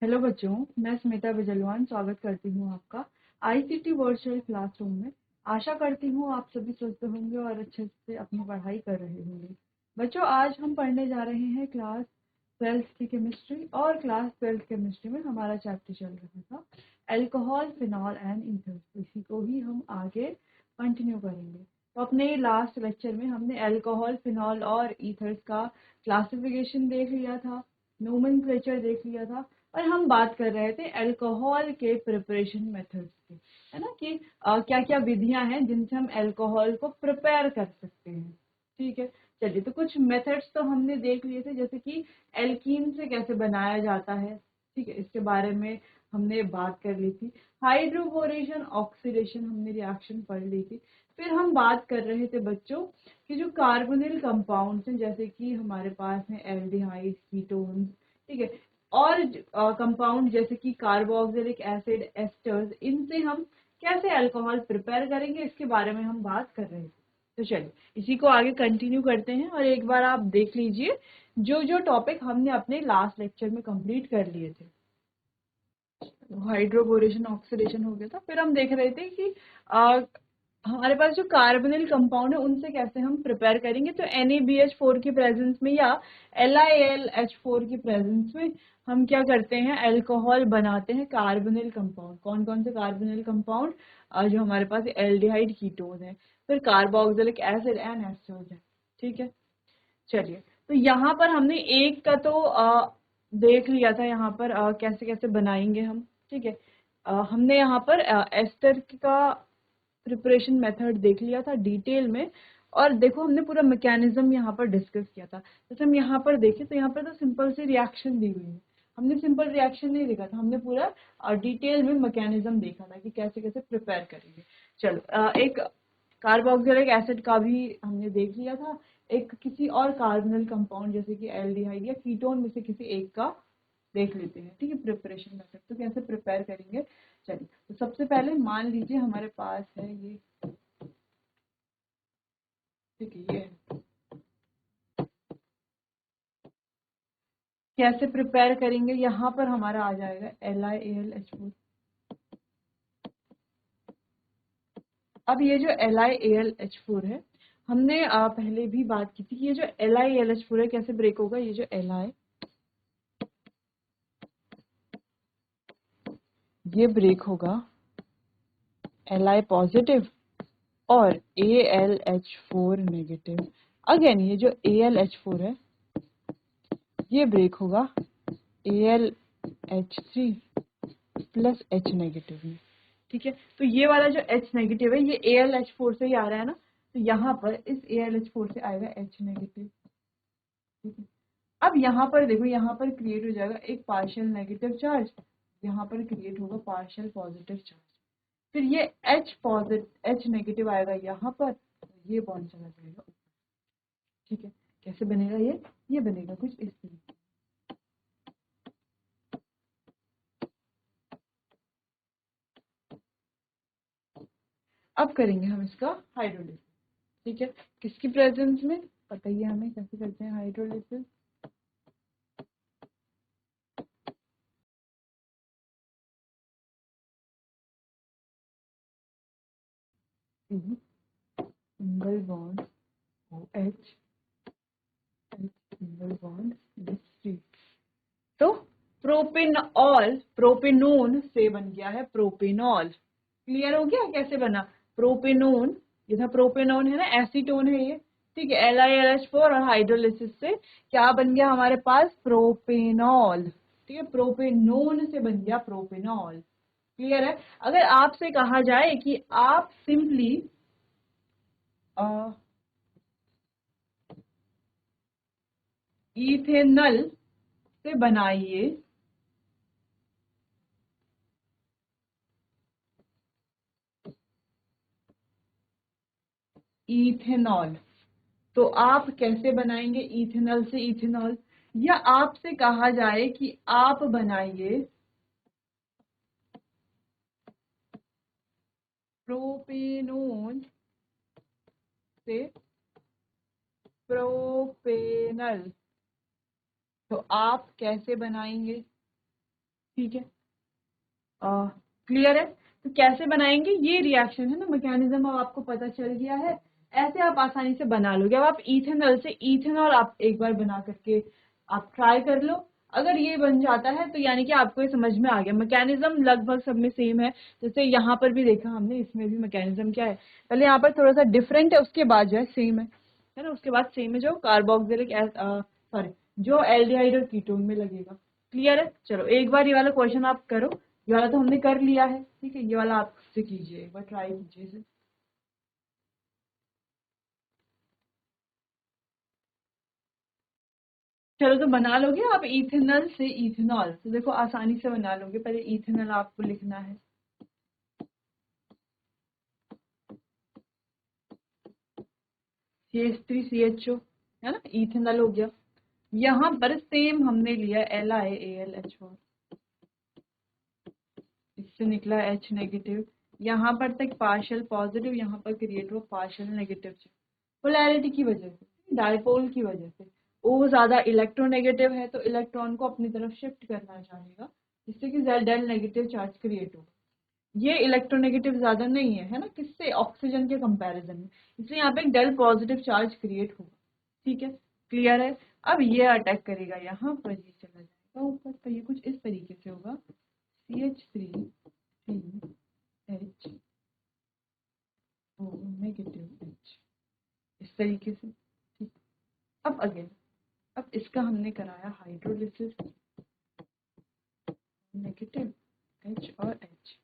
Hello बच्चों, मैं स्मिता बिजलवान स्वागत करती हूँ आपका आईसीटी वर्चुअल क्लासरूम में। आशा करती हूँ आप सभी स्वस्थ होंगे और अच्छे से अपनी पढ़ाई कर रहे होंगे। बच्चों, आज हम पढ़ने जा रहे हैं क्लास 12th की केमिस्ट्री और क्लास 12th केमिस्ट्री में हमारा चैप्टर चल रहा था अल्कोहल, फिनॉल एंड ईथर। इसी को ही हम आगे कंटिन्यू करेंगे। तो अपने लास्ट लेक्चर में हमने अल्कोहल, फिनॉल और ईथर्स का क्लासिफिकेशन देख लिया था, नोमेनक्लेचर देख लिया था और हम बात कर रहे थे अल्कोहल के प्रिपरेशन मेथड्स की, है ना, कि क्या क्या विधियां हैं जिनसे हम अल्कोहल को प्रिपेयर कर सकते हैं। ठीक है, चलिए, तो कुछ मेथड्स तो हमने देख लिए थे, जैसे कि एल्कीन से कैसे बनाया जाता है। ठीक है, इसके बारे में हमने बात कर ली थी। हाइड्रोबोरेशन, ऑक्सीडेशन, हमने रिएक्शन पढ़ ली थी। फिर हम बात कर रहे थे बच्चों कि जो कार्बोनिल कंपाउंड्स हैं, जैसे कि हमारे पास है एल्डिहाइड, कीटोन्स, ठीक है, और कंपाउंड जैसे कि कार्बोक्सिलिक एसिड, एस्टर्स, इनसे हम कैसे अल्कोहल प्रिपेयर करेंगे, इसके बारे में हम बात कर रहे थे। तो चलिए, इसी को आगे कंटिन्यू करते हैं और एक बार आप देख लीजिए जो जो टॉपिक हमने अपने लास्ट लेक्चर में कंप्लीट कर लिए थे। हाइड्रोबोरेशन, ऑक्सीडेशन हो गया था। फिर हम देख रहे थे कि हमारे पास जो कार्बोनिल कंपाउंड है उनसे कैसे हम प्रिपेयर करेंगे। तो NaBH4 की प्रेजेंस में या LiAlH4 की प्रेजेंस में हम क्या करते हैं, अल्कोहल बनाते हैं कार्बोनिल कंपाउंड। कौन कौन से कार्बोनिल कंपाउंड? जो हमारे पास एल्डिहाइड, कीटोन है, फिर कार्बोक्सिलिक एसिड एंड एस्टर्स है। ठीक है, चलिए, तो यहाँ पर हमने एक का तो देख लिया था, यहाँ पर कैसे कैसे बनाएंगे हम। ठीक है, हमने यहाँ पर एस्टर का प्रिपरेशन मेथड देख लिया था डिटेल में। और देखो, हमने पूरा मैकेनिज्म यहाँ पर डिस्कस किया था। जैसे हम यहाँ पर देखें तो यहाँ पर तो सिंपल सी रिएक्शन दी हुई है, हमने सिंपल रिएक्शन नहीं देखा था, हमने पूरा डिटेल में मैकेनिज्म देखा था कि कैसे कैसे प्रिपेयर करेंगे। चलो, एक कार्बोक्सिलिक एसिड का भी हमने देख लिया था। एक किसी और कार्बोनिल कंपाउंड जैसे कि एल्डिहाइड या कीटोन में से किसी एक का देख लेते हैं। ठीक है, प्रिपरेशन मेथड तो कैसे प्रिपेयर करेंगे। चलिए, तो सबसे पहले मान लीजिए हमारे पास है ये, ठीक है, ये है। कैसे प्रिपेयर करेंगे, यहाँ पर हमारा आ जाएगा LiAlH4। अब ये जो LiAlH4 है, हमने पहले भी बात की थी कि ये जो LiAlH4 है कैसे ब्रेक होगा। ये जो Li, ये ब्रेक होगा Li पॉजिटिव और AlH4 नेगेटिव। अगेन ये जो AlH4 है ये ब्रेक होगा AlH3 प्लस H नेगेटिव में। ठीक है, तो ये वाला जो H नेगेटिव है ये AlH4 से ही आ रहा है ना, तो यहाँ पर इस AlH4 से आएगा H नेगेटिव। ठीक है, अब यहाँ पर देखो, यहाँ पर क्रिएट हो जाएगा एक पार्शियल नेगेटिव चार्ज, यहाँ पर क्रिएट होगा पार्शियल पॉजिटिव चार्ज। फिर ये H नेगेटिव आएगा यहाँ पर, ये बॉन्ड चला जाएगा ऊपर। ठीक है, कैसे बनेगा ये बनेगा कुछ इस तरीके। अब करेंगे हम इसका हाइड्रोलिसिस। ठीक है, किसकी प्रेजेंस में, बताइए हमें कैसे करते हैं hydrolysis. Single bond OH, single bond H3। तो प्रोपेनॉल, प्रोपेनोन से बन गया है प्रोपेनॉल। क्लियर हो गया कैसे बना? प्रोपेनोन, ये था प्रोपेनोन है ना, एसीटोन है ये। ठीक है, LiLH4 और हाइड्रोलिसिस से क्या बन गया हमारे पास, प्रोपेनॉल। ठीक है, प्रोपेनोन से बन गया प्रोपेनॉल। क्लियर है? अगर आपसे कहा जाए कि आप सिंपली इथेनल से बनाइए इथेनॉल, तो आप कैसे बनाएंगे इथेनॉल से इथेनॉल। या आपसे कहा जाए कि आप बनाइए प्रोपेनोन से प्रोपेनल, तो आप कैसे बनाएंगे। ठीक है, क्लियर है। तो कैसे बनाएंगे, ये रिएक्शन है ना, मैकेनिज्म अब आपको पता चल गया है, ऐसे आप आसानी से बना लोगे। अब आप इथेनॉल से इथेनॉल आप एक बार बना करके आप ट्राई कर लो, अगर ये बन जाता है तो यानी कि आपको ये समझ में आ गया। मैकेनिज्म लगभग सब में सेम है, जैसे यहाँ पर भी देखा हमने, इसमें भी मैकेनिज्म क्या है, पहले यहाँ पर थोड़ा सा डिफरेंट है, उसके बाद जो है सेम है ना, उसके बाद सेम है जो कार्बोक्सिलिक सॉरी जो एल्डिहाइड और कीटोन में लगेगा। क्लियर है, चलो एक बार ये वाला क्वेश्चन आप करो, ये वाला तो हमने कर लिया है, ठीक है, ये वाला आप से कीजिए, एक बार ट्राई कीजिए इसे। चलो तो बना लोगे आप इथेनॉल से इथेनॉल, तो देखो आसानी से बना लोगे। पहले इथेनॉल आपको लिखना है, CH3CHO, है ना, इथेनॉल हो गया। यहाँ पर सेम हमने लिया LiAlH4, इससे निकला H नेगेटिव, यहाँ पर तक पार्शियल पॉजिटिव, यहाँ पर क्रिएट हुआ पार्शियल नेगेटिव। पोलैरिटी की वजह से, डायपोल की वजह से, O ज्यादा इलेक्ट्रोनेगेटिव है तो इलेक्ट्रॉन को अपनी तरफ शिफ्ट करना चाहेगा, जिससे कि डेल नेगेटिव चार्ज क्रिएट होगा। ये इलेक्ट्रोनेगेटिव ज्यादा नहीं है ना, किससे, ऑक्सीजन के कंपैरिजन में, इसलिए यहाँ पे एक डेल पॉजिटिव चार्ज क्रिएट होगा। ठीक है, क्लियर है। अब ये अटैक करेगा यहाँ पर, ये चला जाएगा ऊपर, तो ये कुछ इस तरीके से होगा, CH3CH O नेगेटिव H, इस तरीके से। ठीक, अब अगेन, अब इसका हमने कराया हाइड्रोलिसिस, नेगेटिव H और H,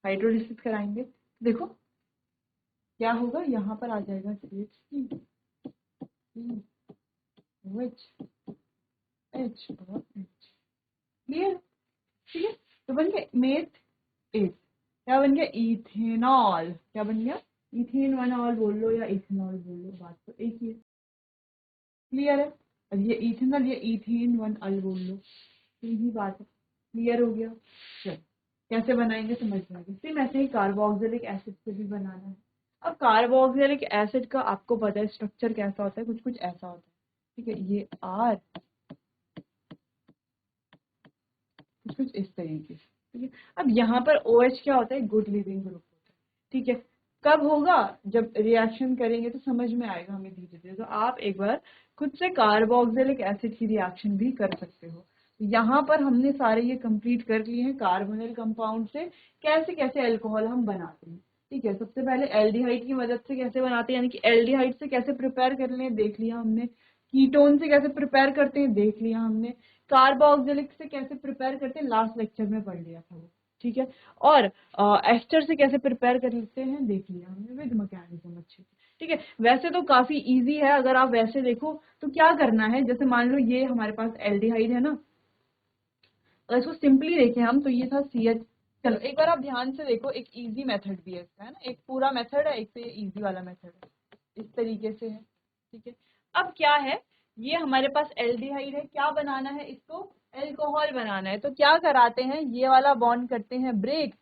हाइड्रोलिसिस कराएंगे, देखो क्या होगा, यहाँ पर आ जाएगा CH3 OH H और H। क्लियर, ठीक है। तो बन गया मेथ 8, क्या बन गया, इथेनॉल, क्या बन गया, इथेनॉल बोल लो या इथेनॉल बोल लो, बात तो एक ही है। क्लियर है, अब ये इथेनॉल, ये इथेन वन अल बोल लो, यही बात है। क्लियर हो गया, चलो कैसे बनाएंगे समझ में आ गया। सेम ऐसे ही कार्बोक्सिलिक एसिड से भी बनाना है। अब कार्बोक्सिलिक एसिड का आपको पता है स्ट्रक्चर कैसा होता है, कुछ कुछ ऐसा होता है, ठीक है, ये R, कुछ कुछ इस तरीके से, ठीक है। अब यहाँ पर OH क्या होता है, गुड लिविंग ग्रुप होता है, ठीक है। कब होगा, जब रिएक्शन करेंगे तो समझ में आएगा हमें धीरे धीरे। तो आप एक बार खुद से कार्बोक्सिलिक एसिड की रिएक्शन भी कर सकते हो। यहाँ पर हमने सारे ये कंप्लीट कर लिए हैं, कार्बोनिल कंपाउंड से कैसे कैसे अल्कोहल हम बनाते हैं, ठीक है। सबसे पहले एल्डिहाइड की मदद से कैसे बनाते हैं, यानी कि एल्डिहाइड से कैसे प्रिपेयर कर लें देख लिया हमने, कीटोन से कैसे प्रिपेयर करते हैं देख लिया हमने, कार्बोक्सिलिक से कैसे प्रिपेयर करते हैं लास्ट लेक्चर में पढ़ लिया था वो, ठीक है। और एस्टर से कैसे प्रिपेयर कर लेते हैं देख लिया हमने विद मैकेनिज्म अच्छे से, ठीक है। वैसे तो काफी इजी है, अगर आप वैसे देखो तो क्या करना है, जैसे मान लो ये हमारे पास एल्डिहाइड है ना, अगर इसको सिंपली देखें हम तो ये था CH। चलो एक बार आप ध्यान से देखो, एक इजी मेथड भी है इसका, है ना, एक पूरा मेथड है, एक तो ये इजी वाला मेथड है, इस तरीके से है, ठीक है। अब क्या है, ये हमारे पास एल्डिहाइड है, क्या बनाना है इसको, अल्कोहल बनाना है, तो क्या कराते हैं, ये वाला बॉन्ड करते हैं ब्रेक,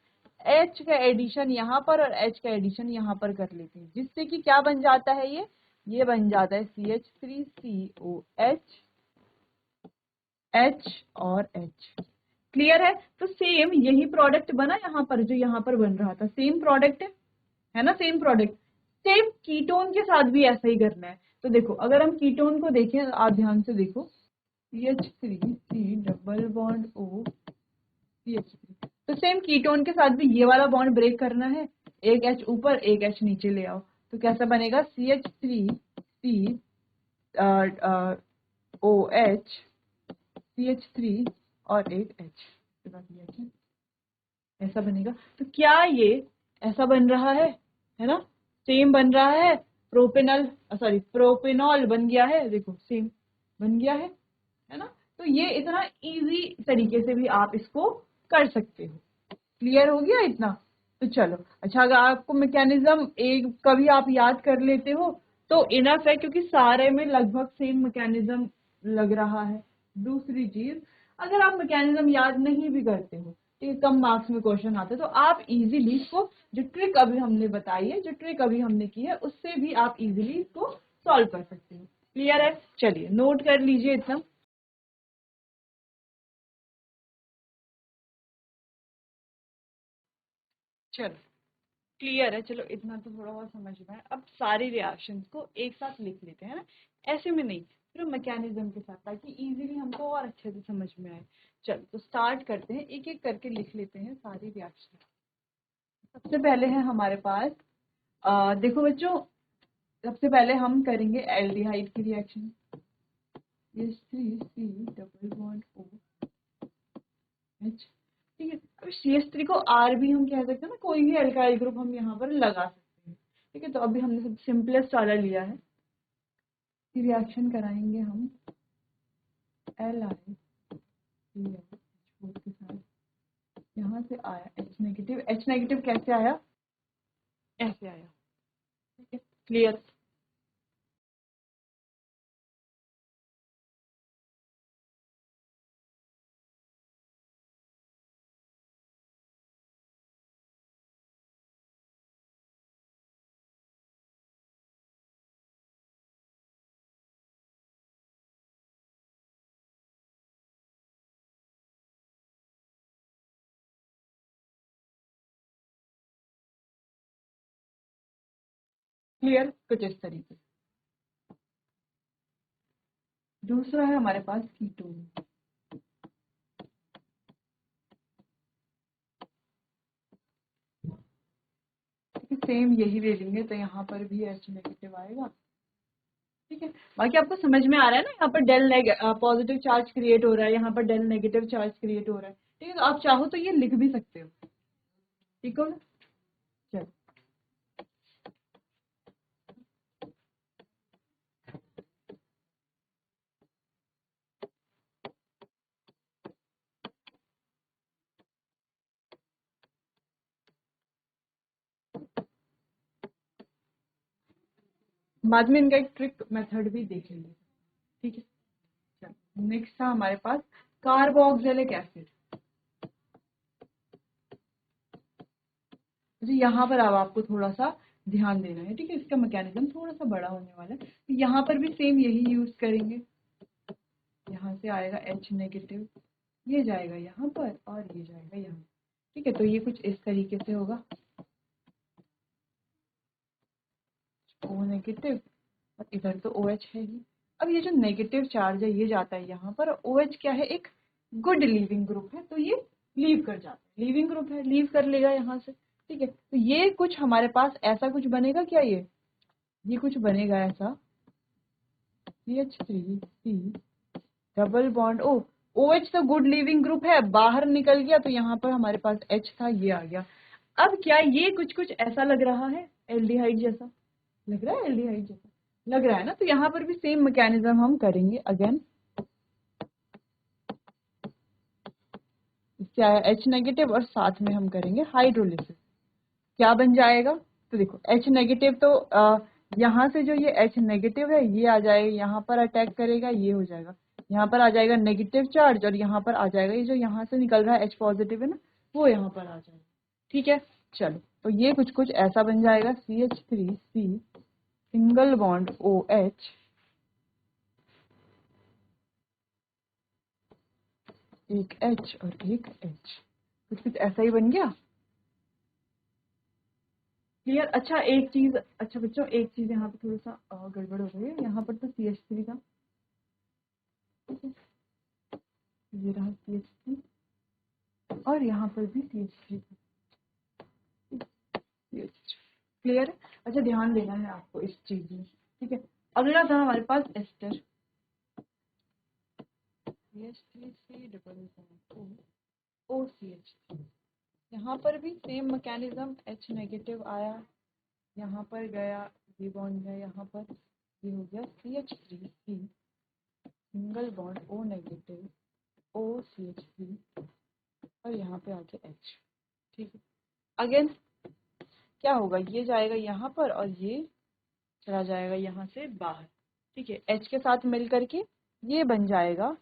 H का एडिशन यहाँ पर और H का एडिशन यहाँ पर कर लेते हैं, जिससे कि क्या बन जाता है, ये बन जाता है CH3COH H और H। क्लियर है, तो सेम यही प्रोडक्ट बना यहाँ पर, जो यहाँ पर बन रहा था सेम प्रोडक्ट है ना, सेम प्रोडक्ट। सेम कीटोन के साथ भी ऐसा ही करना है। तो देखो अगर हम कीटोन को देखें, आप ध्यान से देखो, CH3C double bond O CH3, तो सेम कीटोन के साथ भी ये वाला बॉन्ड ब्रेक करना है, एक H ऊपर एक H नीचे ले आओ, तो कैसा बनेगा, CH3C OH CH3 और एक H, ऐसा बनेगा। तो क्या ये ऐसा बन रहा है ना, सेम बन रहा है, प्रोपेनल सॉरी प्रोपेनॉल बन गया है, देखो सेम बन गया है ना। तो ये इतना इजी तरीके से भी आप इसको कर सकते हो। क्लियर हो गया इतना, तो चलो अच्छा, अगर आपको मैकेनिज्म एक कभी आप याद कर लेते हो तो इनफ है, क्योंकि सारे में लगभग सेम मैकेनिज्म लग रहा है। दूसरी चीज, अगर आप मैकेनिज्म याद नहीं भी करते हो, ठीक है, कम मार्क्स में क्वेश्चन आते हैं, तो आप इजीली इसको, जो ट्रिक अभी हमने बताई है, जो ट्रिक अभी हमने की है, उससे भी आप इजीली इसको सॉल्व कर सकते हो। क्लियर है, चलिए नोट कर लीजिए इतना। चलो क्लियर है, चलो इतना तो थोड़ा बहुत समझ में है। अब सारी रिएक्शंस को एक साथ लिख लेते हैं ना, ऐसे में नहीं, फिर मैकेनिज्म के साथ, ताकि इजीली हमको और अच्छे से समझ में आए। चलो तो स्टार्ट करते हैं, एक एक करके लिख लेते हैं सारी रिएक्शन। सबसे पहले है हमारे पास देखो बच्चों, सबसे पहले हम करेंगे एल्डिहाइड की reaction. CH3C double bond OH, ठीक है। अब CH3 को R भी हम कह सकते हैं ना, कोई भी एल्काइल ग्रुप हम यहाँ पर लगा सकते हैं, ठीक है। तो अभी हमने सब सिंपलेस्ट वाला लिया है, रिएक्शन कराएंगे हम LiCl के साथ। यहाँ से आया H नेगेटिव, H नेगेटिव कैसे आया, ऐसे आया, ठीक है। क्लियर। क्लियर, कुछ इस तरीके। दूसरा है हमारे पास कीटोन, सेम यही ले लेंगे, तो यहाँ पर भी H नेगेटिव आएगा, ठीक है। बाकी आपको समझ में आ रहा है ना, यहाँ पर पॉजिटिव चार्ज क्रिएट हो रहा है, यहाँ पर डेल नेगेटिव चार्ज क्रिएट हो रहा है, ठीक है। तो आप चाहो तो ये लिख भी सकते हो, ठीक हो। चलो बाद में इनका एक ट्रिक मेथड भी देख लेंगे, ठीक है। चलो नेक्स्ट था हमारे पास कार्बोक्सिलिक एसिड। तो यहाँ पर अब आपको थोड़ा सा ध्यान देना है, ठीक है। इसका मैकेनिज्म थोड़ा सा बड़ा होने वाला है, तो यहाँ पर भी सेम यही यूज करेंगे। यहाँ से आएगा H नेगेटिव, ये जाएगा यहाँ पर और ये जाएगा यहाँ, ठीक है। तो ये कुछ इस तरीके से होगा, O नेगेटिव और इधर तो OH है ही। अब ये जो नेगेटिव चार्ज है ये जाता है यहाँ पर, OH क्या है, एक गुड लीविंग ग्रुप है, तो ये लीव कर जाता है, लीविंग ग्रुप है, लीव कर लेगा यहाँ से, ठीक है। तो ये कुछ हमारे पास ऐसा कुछ बनेगा क्या, ये कुछ बनेगा ऐसा, CH3C double bond O, OH तो गुड लीविंग ग्रुप है, बाहर निकल गया, तो यहाँ पर हमारे पास H था, ये आ गया। अब क्या ये कुछ कुछ ऐसा लग रहा है, एल्डिहाइड जैसा लग रहा है, एल्डिहाइड जैसा लग रहा है ना। तो यहाँ पर भी सेम मैकेनिज्म हम करेंगे अगेन। क्या है, H नेगेटिव और साथ में हम करेंगे हाइड्रोलिसिस। क्या बन जाएगा, तो देखो H नेगेटिव तो यहाँ से जो ये H नेगेटिव है ये आ जाएगा, यहाँ पर अटैक करेगा, ये हो जाएगा, यहाँ पर आ जाएगा नेगेटिव चार्ज, और यहाँ पर आ जाएगा ये जो यहाँ से निकल रहा है H पॉजिटिव है ना, वो यहाँ पर आ जाएगा, ठीक है। चलो तो ये कुछ कुछ ऐसा बन जाएगा, CH3C सिंगल बॉन्ड OH, एक H और एक H, कुछ कुछ ऐसा ही बन गया। क्लियर। अच्छा एक चीज, अच्छा बच्चों एक चीज यहाँ पे थोड़ा सा गड़बड़ हो गई है, यहाँ पर तो CH3 था, ये रहा CH3 और यहाँ पर भी CH3 था, क्लियर है। अच्छा ध्यान देना है आपको इस चीज में, ठीक है। अगला था हमारे पास एस्टर, CH3C डबल OCH3। यहाँ पर भी सेम मैकेनिज्म, H नेगेटिव आया, यहाँ पर गया, ये बॉन्ड गया यहाँ पर, ये हो गया CH3C single bond O negative OCH3 और यहाँ पे आके H, ठीक है। अगेन क्या होगा, ये जाएगा यहाँ पर और ये चला जाएगा यहाँ से बाहर, ठीक है। H के साथ मिल करके ये बन जाएगा,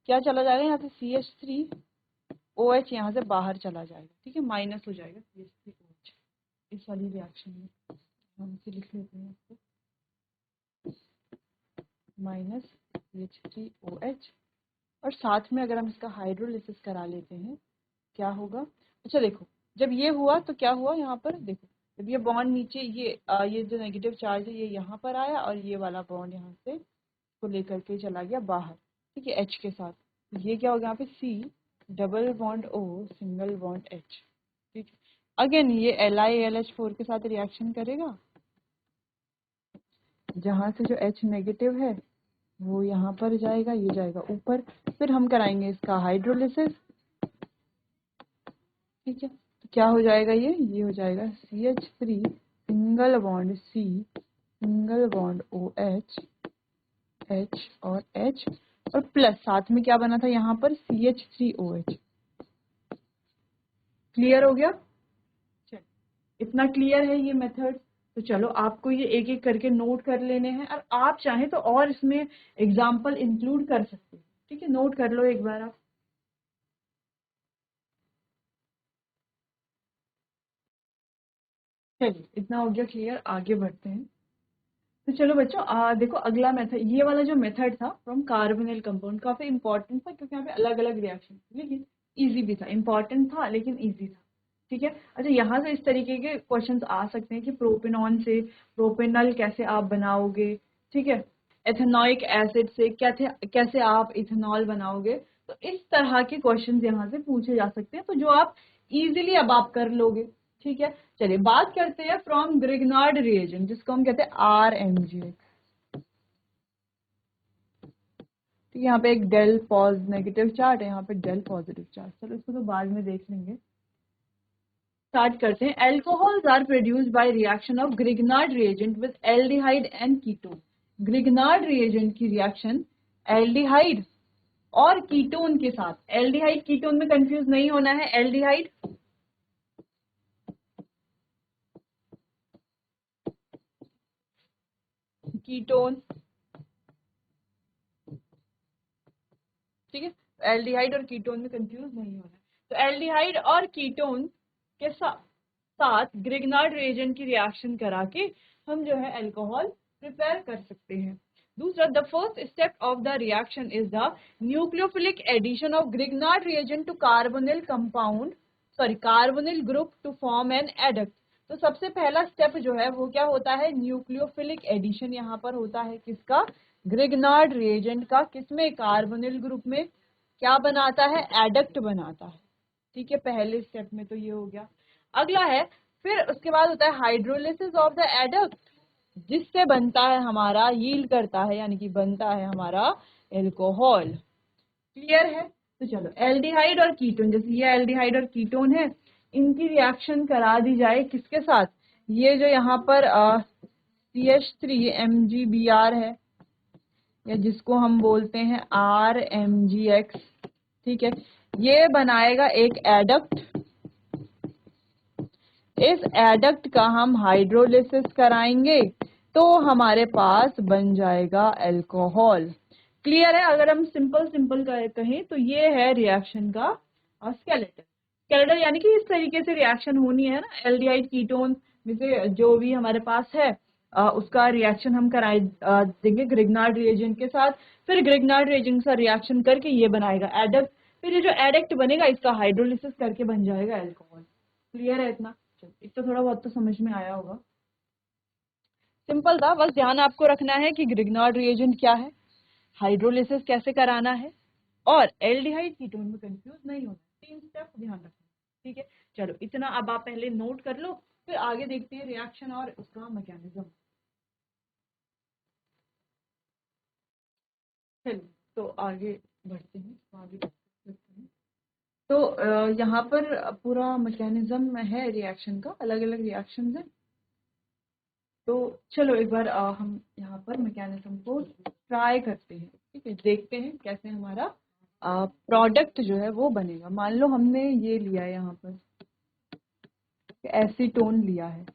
क्या चला जाएगा यहाँ से CH3OH यहाँ से बाहर चला जाएगा, ठीक है, माइनस हो जाएगा CH3OH इस वाली रिएक्शन में। हम इसे लिख लेते हैं इसको, माइनस CH3OH, और साथ में अगर हम इसका हाइड्रोलिसिस करा लेते हैं क्या होगा। अच्छा देखो जब ये हुआ तो क्या हुआ यहाँ पर देखो, जब ये बॉन्ड नीचे ये जो नेगेटिव चार्ज है ये यहाँ पर आया और ये वाला बॉन्ड यहाँ से को लेकर के चला गया बाहर, ठीक है, H के साथ। तो ये क्या हो गया यहाँ पे C double bond O single bond H, ठीक है। अगेन ये LiLH4 के साथ रिएक्शन करेगा, जहाँ से जो H नेगेटिव है वो यहाँ पर जाएगा, ये जाएगा ऊपर। फिर हम कराएंगे इसका हाइड्रोलिसिस, ठीक है। तो क्या हो जाएगा, ये हो जाएगा CH3 single bond C single bond OH H और H और प्लस साथ में क्या बना था यहाँ पर CH3OH। क्लियर हो गया? चलो, इतना क्लियर है ये मेथड। तो चलो आपको ये एक एक करके नोट कर लेने हैं, और आप चाहें तो और इसमें एग्जाम्पल इंक्लूड कर सकते हैं, ठीक है। नोट कर लो एक बार आप। चलिए इतना हो गया क्लियर, आगे बढ़ते हैं। तो चलो बच्चों देखो अगला मेथड, ये वाला जो मेथड था फ्रॉम कार्बोनिल कंपाउंड काफी इंपॉर्टेंट था, क्योंकि यहाँ पे अलग अलग रिएक्शन, लेकिन इजी भी था, इंपॉर्टेंट था लेकिन इजी था, ठीक है। अच्छा, यहाँ से इस तरीके के क्वेश्चंस आ सकते हैं कि प्रोपेनॉन से प्रोपेनल कैसे आप बनाओगे, ठीक है। एथेनोइक एसिड से कैसे कैसे आप इथेनॉल बनाओगे। तो इस तरह के क्वेश्चंस यहाँ से पूछे जा सकते हैं, तो जो आप इजीली अब आप कर लोगे, ठीक है। चलिए बात करते हैं फ्रॉम ग्रिग्नार्ड रिएजेंट, जिसको हम कहते हैं RMgx। तो यहाँ पे एक डेल पॉज नेगेटिव चार्ज है, यहाँ पे डेल पॉजिटिव चार्ज, चलो इसको तो बाद में देख लेंगे। स्टार्ट करते हैं। Alcohols are produced by reaction of Grignard reagent with aldehyde and ketone. Grignard reagent की रिएक्शन एल्डिहाइड और कीटोन के साथ, एल्डिहाइड कीटोन में कंफ्यूज नहीं होना है, एल्डिहाइड कीटोन, ठीक है। एल्डिहाइड और कीटोन में कंफ्यूज नहीं होना है। तो एल्डिहाइड और कीटोन के साथ ग्रिग्नार्ड रिएजेंट की रिएक्शन करा के हम जो है अल्कोहल प्रिपेयर कर सकते हैं। दूसरा, the first step of the reaction is the nucleophilic addition of Grignard reagent to carbonyl compound, sorry carbonyl group to form an adduct. तो सबसे पहला स्टेप जो है वो क्या होता है, न्यूक्लियोफिलिक एडिशन यहाँ पर होता है, किसका, ग्रिग्नार्ड रिएजेंट का, किसमें, कार्बोनिल ग्रुप में। क्या बनाता है, एडक्ट बनाता है, ठीक है। पहले स्टेप में तो ये हो गया। अगला है, फिर उसके बाद होता है हाइड्रोलिसिस ऑफ द एडक्ट, जिससे बनता है हमारा, यील्ड करता है यानी कि बनता है हमारा एल्कोहल। क्लियर है? तो चलो एल्डिहाइड और कीटोन, जैसे ये एल्डिहाइड और कीटोन है, इनकी रिएक्शन करा दी जाए किसके साथ, ये जो यहाँ पर CH3 MgBr है, या जिसको हम बोलते हैं RMgx, ठीक है। ये बनाएगा एक एडक्ट, इस एडक्ट का हम हाइड्रोलिसिस कराएंगे तो हमारे पास बन जाएगा अल्कोहल। क्लियर है? अगर हम सिंपल सिंपल कहें तो ये है रिएक्शन का स्केलेटन। स्केलेटन यानी कि इस तरीके से रिएक्शन होनी है ना, एल्डिहाइड कीटोन में से जो भी हमारे पास है उसका रिएक्शन हम कराए देंगे ग्रिग्नार्ड रिएजेंट के साथ। फिर ग्रिग्नार्ड रिएजेंट का रिएक्शन करके ये बनाएगा एडक्ट, फिर ये जो एडक्ट बनेगा इसका हाइड्रोलिसिस करके बन जाएगा अल्कोहल। क्लियर है इतना? इससे थोड़ा बहुत तो समझ में आया होगा। सिंपल था, बस ध्यान आपको रखना है कि ग्रिग्नार्ड रिएजेंट क्या है, हाइड्रोलिसिस कैसे कराना है, और एल्डिहाइड कीटोन में कंफ्यूज नहीं होना। 3 स्टेप ध्यान रखना, ठीक है। चलो इतना अब आप पहले नोट कर लो, फिर आगे देखते हैं रिएक्शन और उसका मैकेनिज्म। चलिए तो आगे बढ़ते हैं, आगे बढ़ते हैं। तो यहाँ पर पूरा मैकेनिज्म है रिएक्शन का, अलग अलग रिएक्शन है। तो चलो एक बार हम यहाँ पर मैकेनिज्म को ट्राई करते हैं, ठीक है। देखते हैं कैसे हमारा प्रोडक्ट जो है वो बनेगा। मान लो हमने ये लिया है यहाँ पर एसीटोन लिया है,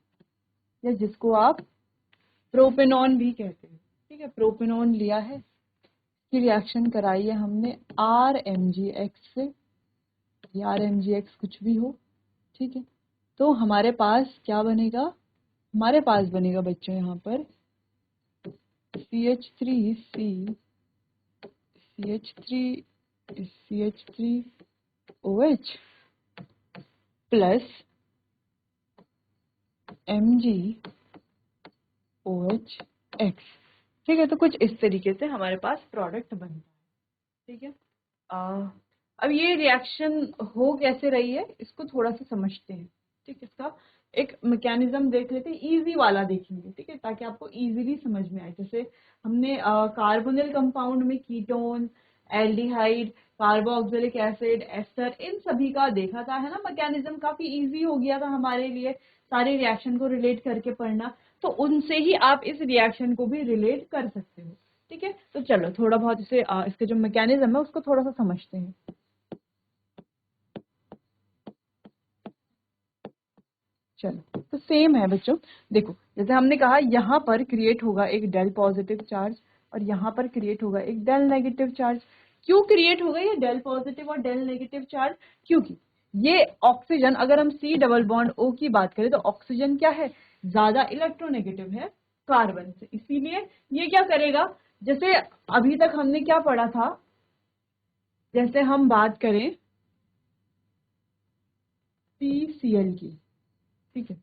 या जिसको आप प्रोपेनॉन भी कहते हैं, ठीक है। प्रोपेनॉन लिया है, की रिएक्शन कराई है हमने RMgx से, या RMgx कुछ भी हो, ठीक है। तो हमारे पास क्या बनेगा, हमारे पास बनेगा बच्चों यहाँ पर CH3C CH3OH प्लस MgOH ठीक है। तो कुछ इस तरीके से हमारे पास प्रोडक्ट बनता है। ठीक है। अब ये रिएक्शन हो कैसे रही है इसको थोड़ा सा समझते हैं। ठीक, इसका एक मैकेनिज्म देख लेते हैं, इजी वाला देखेंगे। ठीक है, ताकि आपको इजीली समझ में आए। जैसे हमने कार्बोनिल कंपाउंड में ketone, aldehyde, carboxylic acid, ester, इन सभी का देखा था, है ना। मैकेनिज्म काफी इजी हो गया था हमारे लिए सारे रिएक्शन को रिलेट करके पढ़ना। तो उनसे ही आप इस रिएक्शन को भी रिलेट कर सकते हो। ठीक है, तो चलो थोड़ा बहुत इसे इसके जो मैकेनिज्म है उसको थोड़ा सा समझते हैं। चलो, तो सेम है बच्चों। देखो, जैसे हमने कहा यहाँ पर क्रिएट होगा एक डेल पॉजिटिव चार्ज और यहाँ पर क्रिएट होगा एक डेल नेगेटिव चार्ज। क्यों क्रिएट होगा ये डेल पॉजिटिव और डेल नेगेटिव चार्ज? क्योंकि ये ऑक्सीजन, अगर हम C डबल बॉन्ड O की बात करें तो ऑक्सीजन क्या है, ज्यादा इलेक्ट्रोनेगेटिव है कार्बन से। इसीलिए ये क्या करेगा, जैसे अभी तक हमने क्या पढ़ा था, जैसे हम बात करें CCl की। ठीक है,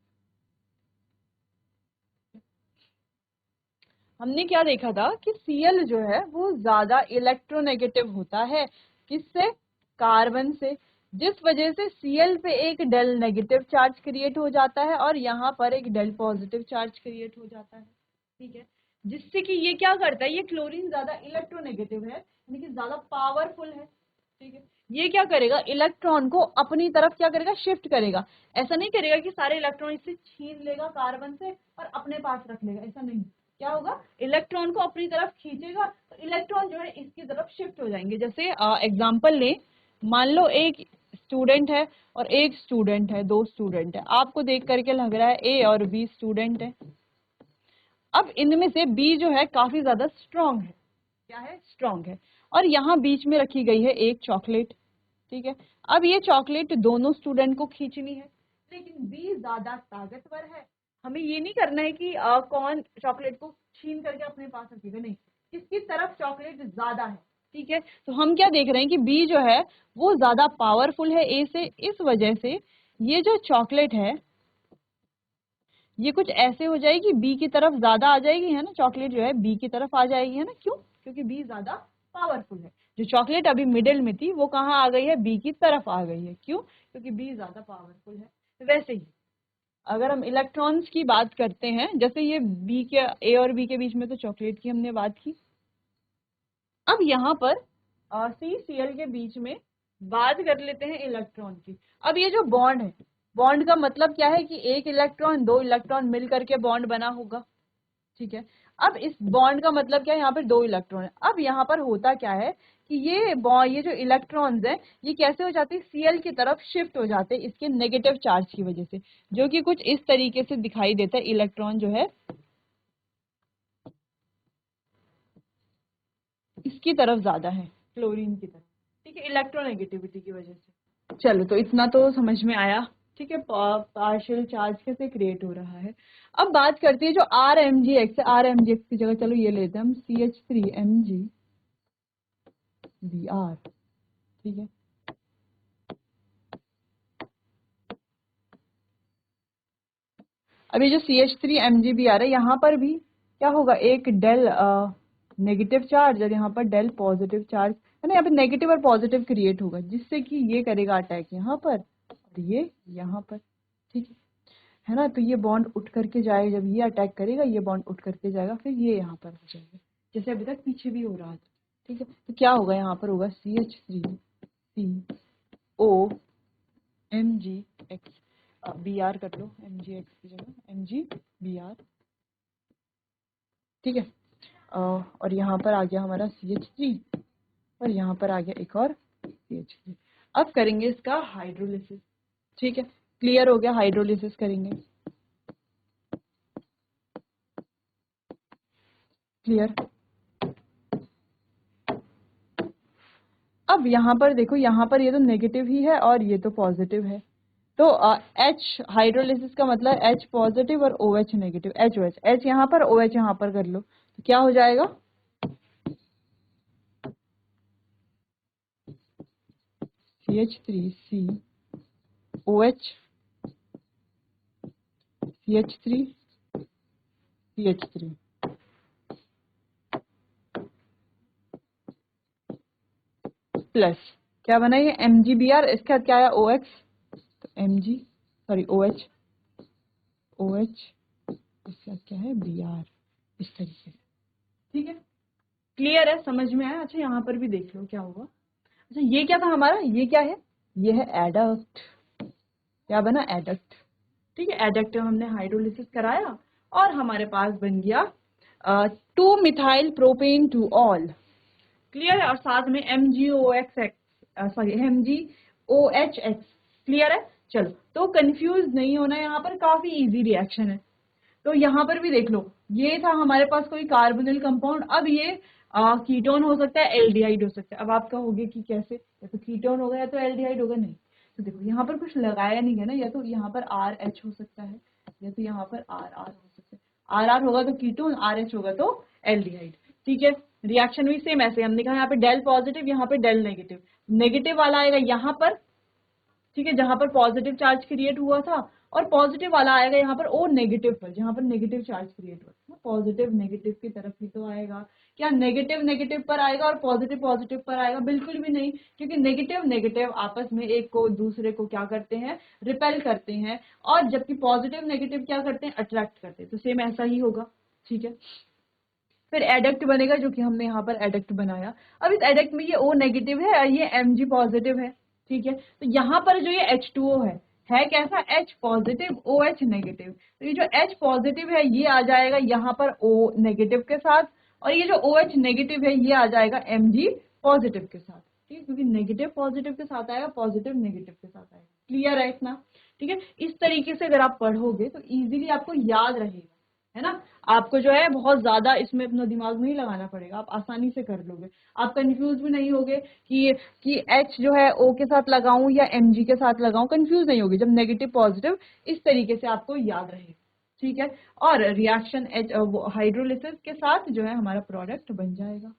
हमने क्या देखा था कि Cl जो है वो ज्यादा इलेक्ट्रोनेगेटिव होता है, किससे, कार्बन से। जिस वजह से Cl पे एक डेल नेगेटिव चार्ज क्रिएट हो जाता है और यहाँ पर एक डेल पॉजिटिव चार्ज क्रिएट हो जाता है। ठीक है, जिससे कि ये क्या करता है, ये क्लोरीन ज्यादा इलेक्ट्रोनेगेटिव है, यानी कि ज्यादा पावरफुल है। ठीक है, ये क्या करेगा, इलेक्ट्रॉन को अपनी तरफ क्या करेगा, शिफ्ट करेगा। ऐसा नहीं करेगा कि सारे इलेक्ट्रॉन इससे छीन लेगा कार्बन से और अपने पास रख लेगा, ऐसा नहीं। क्या होगा, इलेक्ट्रॉन को अपनी तरफ खींचेगा तो इलेक्ट्रॉन जो है इसकी तरफ शिफ्ट हो जाएंगे। जैसे एग्जांपल ले, मान लो एक स्टूडेंट है और एक स्टूडेंट है, दो स्टूडेंट है। आपको देख करके लग रहा है A और B स्टूडेंट है। अब इनमें से B जो है काफी ज्यादा स्ट्रांग है, क्या है, स्ट्रांग है। और यहाँ बीच में रखी गई है एक चॉकलेट। ठीक है, अब ये चॉकलेट दोनों स्टूडेंट को खींचनी है, लेकिन B ज्यादा ताकतवर है। हमें ये नहीं करना है कि कौन चॉकलेट को छीन करके अपने पास रखेगा, नहीं, किसकी तरफ चॉकलेट ज्यादा है। ठीक है, तो हम क्या देख रहे हैं कि B जो है वो ज्यादा पावरफुल है A से। इस वजह से ये जो चॉकलेट है ये कुछ ऐसे हो जाएगी, बी की तरफ ज्यादा आ जाएगी, है ना। चॉकलेट जो है बी की तरफ आ जाएगी, है ना। क्यों? क्योंकि बी ज्यादा पावरफुल है। जो चॉकलेट अभी मिडिल में थी वो कहाँ आ गई है, बी की तरफ आ गई है। क्यों? क्योंकि बी ज्यादा पावरफुल है। वैसे ही अगर हम इलेक्ट्रॉन्स की बात करते हैं, जैसे ये बी के, ए और बी के बीच में तो चॉकलेट की हमने बात की। अब यहाँ पर CCl के बीच में बात कर लेते हैं इलेक्ट्रॉन की। अब ये जो बॉन्ड है, बॉन्ड का मतलब क्या है कि एक इलेक्ट्रॉन, दो इलेक्ट्रॉन मिल करके बॉन्ड बना होगा। ठीक है, अब इस बॉन्ड का मतलब क्या है, यहाँ पर दो इलेक्ट्रॉन है। अब यहाँ पर होता क्या है कि ये जो इलेक्ट्रॉन्स हैं ये कैसे हो जाते हैं, Cl की तरफ शिफ्ट हो जाते हैं इसके नेगेटिव चार्ज की वजह से, जो कि कुछ इस तरीके से दिखाई देता है। इलेक्ट्रॉन जो है इसकी तरफ ज्यादा है, क्लोरीन की तरफ। ठीक है, इलेक्ट्रोनेगेटिविटी की वजह से। चलो, तो इतना तो समझ में आया। ठीक है, पार्शियल चार्ज कैसे क्रिएट हो रहा है। अब बात करते हैं जो RMgx है। RMgx की जगह चलो ये लेते हैं हम CH3MgBr। ठीक है, अब ये जो CH3MgBr है, यहाँ पर भी क्या होगा, एक डेल नेगेटिव चार्ज और यहाँ पर डेल पॉजिटिव चार्ज, है ना। यहाँ पे नेगेटिव और पॉजिटिव क्रिएट होगा, जिससे कि ये करेगा अटैक यहाँ पर और ये यहाँ पर। ठीक है ना। तो ये बॉन्ड उठ करके जाएगा, जब ये अटैक करेगा ये बॉन्ड उठ करके जाएगा, फिर ये यहाँ पर हो जाएगा, जैसे अभी तक पीछे भी हो रहा था। ठीक है, तो क्या होगा, यहाँ पर होगा CH3COMgX। Br कर लो, MgX की जगह MgBr। ठीक है, और यहाँ पर आ गया हमारा CH3 और यहाँ पर आ गया एक और CH3। अब करेंगे इसका हाइड्रोलिसिस। ठीक है, क्लियर हो गया, हाइड्रोलिसिस करेंगे। क्लियर। अब यहाँ पर देखो, यहाँ पर ये तो नेगेटिव ही है और ये तो पॉजिटिव है। तो H हाइड्रोलिसिस का मतलब H पॉजिटिव और OH नेगेटिव। HOH, H यहाँ पर, OH यहाँ पर कर लो, तो क्या हो जाएगा, CH3COH CH3 CH3 प्लस क्या बना ये MgBr, इसके बाद क्या आया OX, तो Mg सॉरी OH इसके बाद क्या है Br, इस तरीके से। ठीक है, क्लियर है, समझ में आया। अच्छा यहाँ पर भी देख लो क्या होगा। अच्छा ये क्या था हमारा, ये क्या है, ये है एडक्ट, क्या बना एडक्ट। ठीक है, एडक्ट हमने हाइड्रोलिसिस कराया और हमारे पास बन गया 2 methyl propane two all. Clear है, और साथ में MgOX सॉरी MgOHX। क्लियर है, चलो तो कंफ्यूज नहीं होना, यहाँ पर काफी इजी रिएक्शन है। तो यहाँ पर भी देख लो, ये था हमारे पास कोई कार्बोनिल कंपाउंड, अब ये कीटोन हो सकता है, एल्डिहाइड हो सकता है। अब आप कहोगे कि कैसे, या तो कीटोन होगा या तो एल्डिहाइड होगा। नहीं, तो देखो यहाँ पर कुछ लगाया नहीं है ना, या तो यहाँ पर RH हो सकता है या तो यहाँ पर RR हो सकता है। RR होगा तो कीटोन, RH होगा तो एल्डिहाइड। ठीक है, रिएक्शन भी सेम ऐसे हमने कहा, यहाँ पे डेल पॉजिटिव, यहाँ पे डेल नेगेटिव। नेगेटिव वाला आएगा यहाँ पर, ठीक है, जहां पर पॉजिटिव चार्ज क्रिएट हुआ था, और पॉजिटिव वाला आएगा यहाँ पर O नेगेटिव पर, जहां पर नेगेटिव चार्ज क्रिएट हुआ था। पॉजिटिव नेगेटिव की तरफ ही तो आएगा, क्या नेगेटिव नेगेटिव पर आएगा और पॉजिटिव पॉजिटिव पर आएगा? बिल्कुल भी नहीं, क्योंकि नेगेटिव नेगेटिव आपस में एक को दूसरे को क्या करते हैं, रिपेल करते हैं, और जबकि पॉजिटिव नेगेटिव क्या करते हैं, अट्रैक्ट करते हैं। तो सेम ऐसा ही होगा। ठीक है, फिर एडक्ट बनेगा, जो कि हमने यहाँ पर एडक्ट बनाया। अब इस एडक्ट में ये O नेगेटिव है, ये Mg पॉजिटिव है। ठीक है, तो यहाँ पर जो ये H2O है कैसा, H पॉजिटिव OH नेगेटिव। तो ये जो H पॉजिटिव है ये आ जाएगा यहाँ पर O नेगेटिव के साथ, और ये जो OH नेगेटिव है ये आ जाएगा Mg पॉजिटिव के साथ। ठीक है, क्योंकि नेगेटिव पॉजिटिव के साथ आएगा, पॉजिटिव नेगेटिव के साथ आएगा। क्लियर है इतना? ठीक है, इस तरीके से अगर आप पढ़ोगे तो इजीली आपको याद रहेगा, है ना। आपको जो है बहुत ज्यादा इसमें अपना दिमाग नहीं लगाना पड़ेगा, आप आसानी से कर लोगे। आप कंफ्यूज भी नहीं होगे कि H जो है O के साथ लगाऊं या Mg के साथ लगाऊं, कंफ्यूज नहीं होगी जब नेगेटिव पॉजिटिव इस तरीके से आपको याद रहेगा। ठीक है, और रिएक्शन हाइड्रोलिसिस के साथ जो है हमारा प्रोडक्ट बन जाएगा।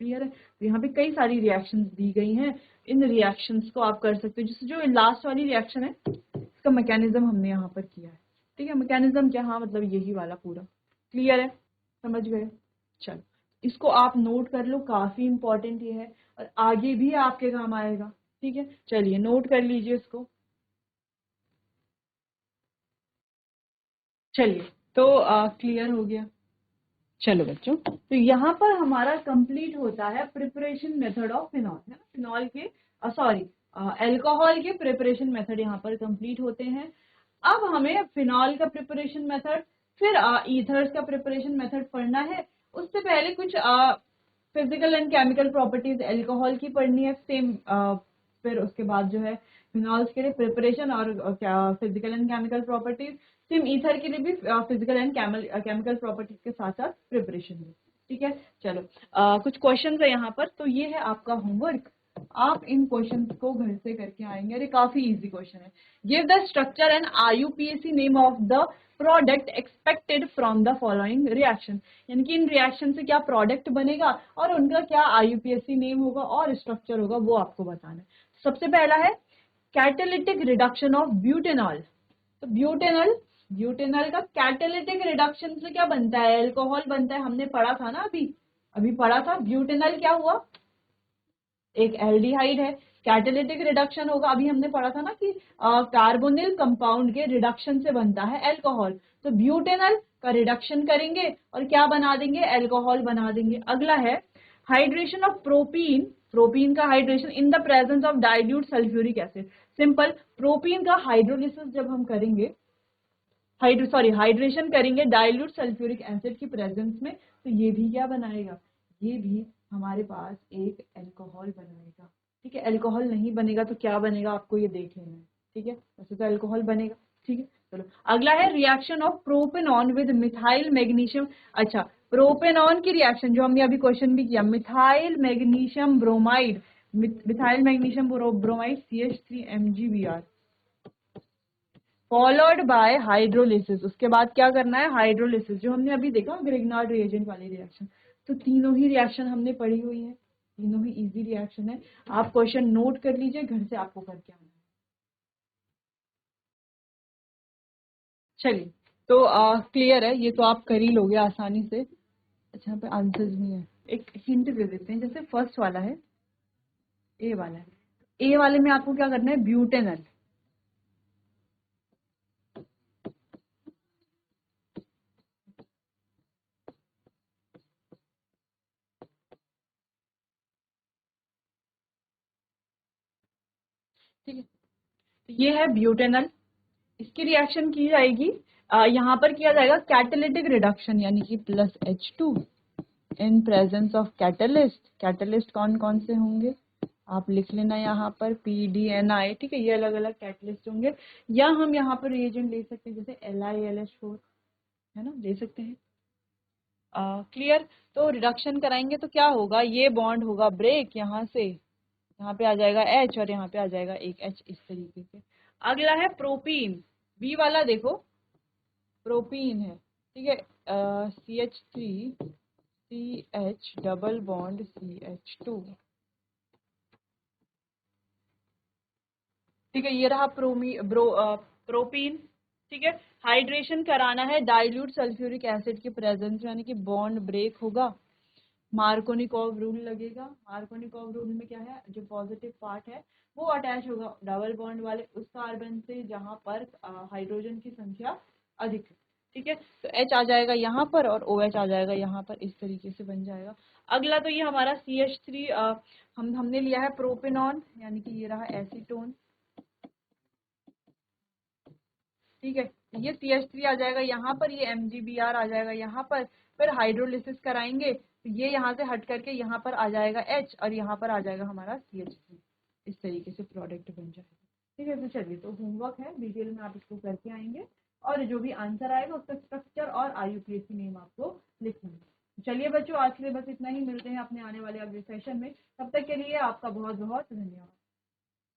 क्लियर है, तो यहाँ पे कई सारी रिएक्शंस दी गई हैं, इन रिएक्शंस को आप कर सकते हो। जिससे जो लास्ट वाली रिएक्शन है इसका मैकेनिज्म हमने यहाँ पर किया है। ठीक है, मैकेनिज्म क्या, हाँ मतलब यही वाला पूरा। क्लियर है, समझ गए? चलो इसको आप नोट कर लो, काफी इंपॉर्टेंट ये है और आगे भी आपके काम आएगा। ठीक है, चलिए नोट कर लीजिए इसको। चलिए तो क्लियर हो गया। चलो बच्चों, तो यहाँ पर हमारा कंप्लीट होता है प्रिपरेशन मेथड ऑफ फिनॉल, है ना। फिनॉल के सॉरी अल्कोहल के प्रिपरेशन मेथड यहाँ पर कंप्लीट होते हैं। अब हमें फिनॉल का प्रिपरेशन मेथड, फिर ईथर्स का प्रिपरेशन मेथड पढ़ना है। उससे पहले कुछ physical and chemical properties alcohol की पढ़नी है सेम, फिर उसके बाद जो है फिनॉल्स के लिए प्रिपरेशन और क्या physical and chemical properties, same ether के लिए भी फिजिकल एंड केमिकल प्रॉपर्टीज के साथ साथ प्रिपरेशन भी। ठीक है, चलो कुछ क्वेश्चन है यहाँ पर, तो ये है आपका होमवर्क। आप इन क्वेश्चंस को घर से करके आएंगे, अरे काफी इजी क्वेश्चन है। Give the structure and IUPAC name of the product expected from the following reaction, यानी कि इन रिएक्शन से क्या प्रोडक्ट बनेगा और उनका क्या IUPAC नेम होगा और स्ट्रक्चर होगा, वो आपको बताना है। सबसे पहला है कैटालिटिक रिडक्शन ऑफ ब्यूटेनॉल। तो ब्यूटेनॉल का कैटालिटिक रिडक्शन से क्या बनता है, अल्कोहल बनता है। हमने पढ़ा था ना, अभी अभी पढ़ा था। ब्यूटेनॉल क्या हुआ, एक एल्डिहाइड है, कैटालिटिक रिडक्शन होगा। अभी हमने पढ़ा था ना कि कार्बोनिल कंपाउंड के रिडक्शन से बनता है अल्कोहल। तो ब्यूटेनॉल का रिडक्शन करेंगे और क्या बना देंगे, अल्कोहल बना देंगे। अगला है हाइड्रेशन ऑफ प्रोपीन, प्रोपीन का hydration in the presence of dilute sulphuric acid. Simple, propene का हाइड्रोलिसिस जब हम करेंगे, हाइड्रेशन करेंगे डाइल्यूट सल्फ्यूरिक एसिड की प्रेजेंस में, तो ये भी क्या बनाएगा, ये भी हमारे पास एक अल्कोहल बनाएगा। ठीक है, अल्कोहल नहीं बनेगा तो क्या बनेगा आपको ये देख लेना है। ठीक है, वैसे तो अल्कोहल बनेगा। ठीक है, चलो अगला है reaction of propanone with methyl magnesium. अच्छा, प्रोपेनॉन की रिएक्शन जो हमने अभी क्वेश्चन भी किया, methyl magnesium bromide, methyl magnesium bromide CH3MgBr followed by hydrolysis. उसके बाद क्या करना है, हाइड्रोलिसिस, जो हमने अभी देखा ग्रिग्नार्ड रिएजेंट वाली रिएक्शन। तो तीनों ही रिएक्शन हमने पढ़ी हुई है, तीनों ही इजी रिएक्शन है। आप क्वेश्चन नोट कर लीजिए, घर से आपको करके आना है। चलिए तो क्लियर है, ये तो आप कर ही लोगे आसानी से। अच्छा, यहाँ पे आंसर्स नहीं है, एक हिंट दे देते हैं। जैसे फर्स्ट वाला है, ए वाला है, ए वाले में आपको क्या करना है, ब्यूटेनल। ठीक है, तो ये है ब्यूटेनल। इसकी रिएक्शन की जाएगी, यहाँ पर किया जाएगा कैटालिटिक रिडक्शन, यानी कि +H2 in presence of catalyst. Catalyst कौन कौन से होंगे आप लिख लेना यहाँ पर, PDNI। ठीक है, ये अलग अलग कैटलिस्ट होंगे। या हम यहाँ पर रिएजेंट ले सकते हैं, जैसे LiLH4, है ना, ले सकते हैं। क्लियर। तो रिडक्शन कराएंगे तो क्या होगा, ये बॉन्ड होगा ब्रेक, यहाँ से यहाँ पे आ जाएगा H और यहाँ पे आ जाएगा एक H, इस तरीके से। अगला है प्रोपीन, बी वाला देखो, प्रोपीन है। ठीक है, CH3CH डबल बॉन्ड CH2। ठीक है, ये रहा प्रोपीन। ठीक है, हाइड्रेशन कराना है डाइल्यूट सल्फ्यूरिक एसिड के प्रेजेंस में, यानी कि बॉन्ड ब्रेक होगा, मार्कोनिकॉव रूल लगेगा। मार्कोनिकॉव रूल में क्या है, जो पॉजिटिव पार्ट है वो अटैच होगा डबल बॉन्ड वाले उस कार्बन से जहां पर हाइड्रोजन की संख्या अधिक है। ठीक है, तो H आ जाएगा यहाँ पर और OH आ जाएगा यहाँ पर, इस तरीके से बन जाएगा। अगला तो ये हमारा CH3, हमने लिया है प्रोपेनॉन, यानी कि ये रहा एसीटोन। ठीक है, ये CH3 आ जाएगा यहाँ पर, ये MgBr आ जाएगा यहाँ पर। फिर हाइड्रोलिसिस कराएंगे तो ये यहाँ से हट करके यहाँ पर आ जाएगा H और यहाँ पर आ जाएगा हमारा CH3। इस तरीके से प्रोडक्ट बन जाएगा। ठीक है, तो चलिए, तो होमवर्क है, डिटेल में आप इसको करके आएंगे और जो भी आंसर आएगा उसका स्ट्रक्चर और IUPAC नेम आपको लिखना है। चलिए बच्चों, आज के लिए बस इतना ही, मिलते हैं अपने आने वाले अगले सेशन में। तब तक के लिए आपका बहुत बहुत धन्यवाद।